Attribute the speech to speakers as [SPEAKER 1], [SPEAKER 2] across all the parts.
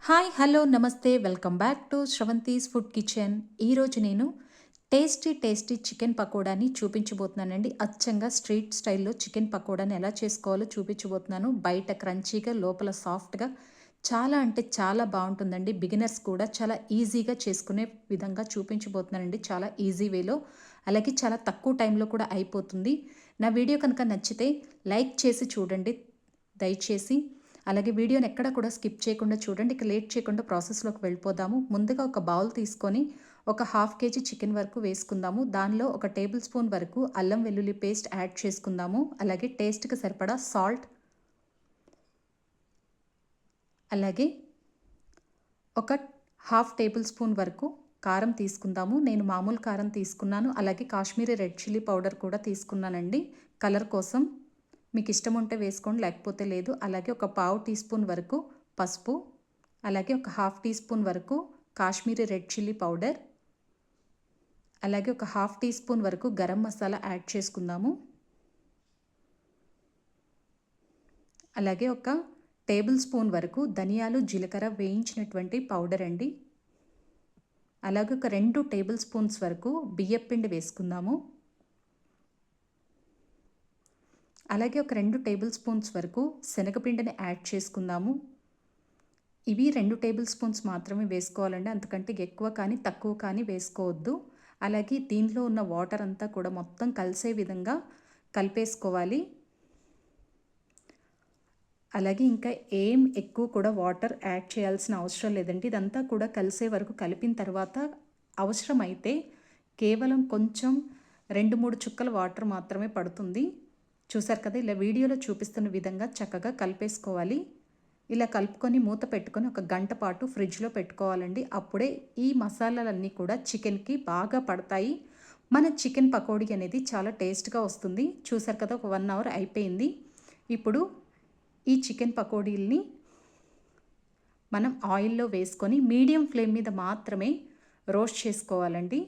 [SPEAKER 1] Hi hello నమస్తే welcome back to Sravanthi's food kitchen. ఈరోజు నేను టేస్టీ చికెన్ పకోడాని చూపించబోతున్నానండి. అచ్చంగా స్ట్రీట్ స్టైల్లో చికెన్ పకోడాని ఎలా చేసుకోవాలో చూపించబోతున్నాను. బయట క్రంచీగా లోపల సాఫ్ట్గా చాలా అంటే చాలా బాగుంటుందండి. బిగినర్స్ కూడా చాలా ఈజీగా చేసుకునే విధంగా చూపించబోతున్నానండి, చాలా ఈజీ వేలో. అలాగే చాలా తక్కువ టైంలో కూడా అయిపోతుంది. నా వీడియో కనుక నచ్చితే లైక్ చేసి చూడండి దయచేసి. అలాగే వీడియోని ఎక్కడ కూడా స్కిప్ చేయకుండా చూడండి. ఇక లేట్ చేయకుండా ప్రాసెస్లోకి వెళ్ళిపోదాము. ముందుగా ఒక బౌల్ తీసుకొని ఒక హాఫ్ కేజీ చికెన్ వరకు వేసుకుందాము. దానిలో ఒక టేబుల్ స్పూన్ వరకు అల్లం వెల్లుల్లి పేస్ట్ యాడ్ చేసుకుందాము. అలాగే టేస్ట్కి సరిపడా సాల్ట్, అలాగే ఒక హాఫ్ టేబుల్ స్పూన్ వరకు కారం తీసుకుందాము. నేను మామూలు కారం తీసుకున్నాను. అలాగే కాశ్మీరీ రెడ్ చిల్లీ పౌడర్ కూడా తీసుకున్నానండి, కలర్ కోసం. మీకు ఇష్టం ఉంటే వేసుకోండి, లేకపోతే లేదు. అలాగే ఒక పావు టీ స్పూన్ వరకు పసుపు, అలాగే ఒక హాఫ్ టీ స్పూన్ వరకు కాశ్మీరీ రెడ్ చిల్లీ పౌడర్, అలాగే ఒక హాఫ్ టీ స్పూన్ వరకు గరం మసాలా యాడ్ చేసుకుందాము. అలాగే ఒక టేబుల్ స్పూన్ వరకు ధనియాలు జీలకర్ర వేయించినటువంటి పౌడర్ అండి. అలాగే ఒక 2 టేబుల్ స్పూన్స్ వరకు బియ్యపిండి వేసుకుందాము. అలాగే ఒక 2 టేబుల్ స్పూన్స్ వరకు శనగపిండిని యాడ్ చేసుకుందాము. ఇవి 2 టేబుల్ స్పూన్స్ మాత్రమే వేసుకోవాలండి, అంతకంటే ఎక్కువ కానీ తక్కువ కానీ వేసుకోవద్దు. అలాగే దీనిలో ఉన్న వాటర్ అంతా కూడా మొత్తం కలిసే విధంగా కలిపేసుకోవాలి. అలాగే ఇంకా ఏం ఎక్కువ కూడా వాటర్ యాడ్ చేయాల్సిన అవసరం లేదండి. ఇదంతా కూడా కలిసే వరకు కలిపిన తర్వాత అవసరమైతే కేవలం కొంచెం 2-3 చుక్కల వాటర్ మాత్రమే పడుతుంది. చూసారు కదా, ఇలా వీడియోలో చూపిస్తున్న విధంగా చక్కగా కలిపేసుకోవాలి. ఇలా కలుపుకొని మూత పెట్టుకొని ఒక గంట పాటు ఫ్రిడ్జ్లో పెట్టుకోవాలండి. అప్పుడే ఈ మసాలాలన్నీ కూడా చికెన్కి బాగా పడతాయి. మన చికెన్ పకోడీ అనేది చాలా టేస్ట్గా వస్తుంది. చూసారు కదా, ఒక 1 అవర్ అయిపోయింది. ఇప్పుడు ఈ చికెన్ పకోడీల్ని మనం ఆయిల్లో వేసుకొని మీడియం ఫ్లేమ్ మీద మాత్రమే రోస్ట్ చేసుకోవాలండి.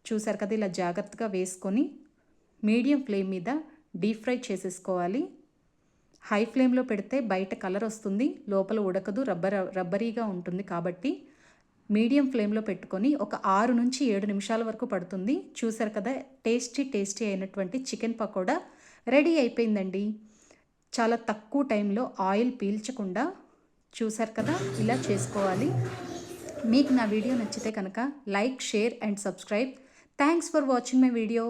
[SPEAKER 1] చూసారు కదా, ఇలా జాగ్రత్తగా వేసుకొని మీడియం ఫ్లేమ్ మీద డీప్ ఫ్రై చేసేసుకోవాలి. హై ఫ్లేమ్లో పెడితే బయట కలర్ వస్తుంది, లోపల ఉడకదు, రబ్బరీగా ఉంటుంది. కాబట్టి మీడియం ఫ్లేమ్లో పెట్టుకొని ఒక 6 నుంచి 7 నిమిషాల వరకు పడుతుంది. చూసారు కదా, టేస్టీ అయినటువంటి చికెన్ పకోడా రెడీ అయిపోయిందండి. చాలా తక్కువ టైంలో ఆయిల్ పీల్చకుండా. చూసారు కదా, ఇలా చేసుకోవాలి. మీకు నా వీడియో నచ్చితే కనుక like, share and subscribe. Thanks for watching my video.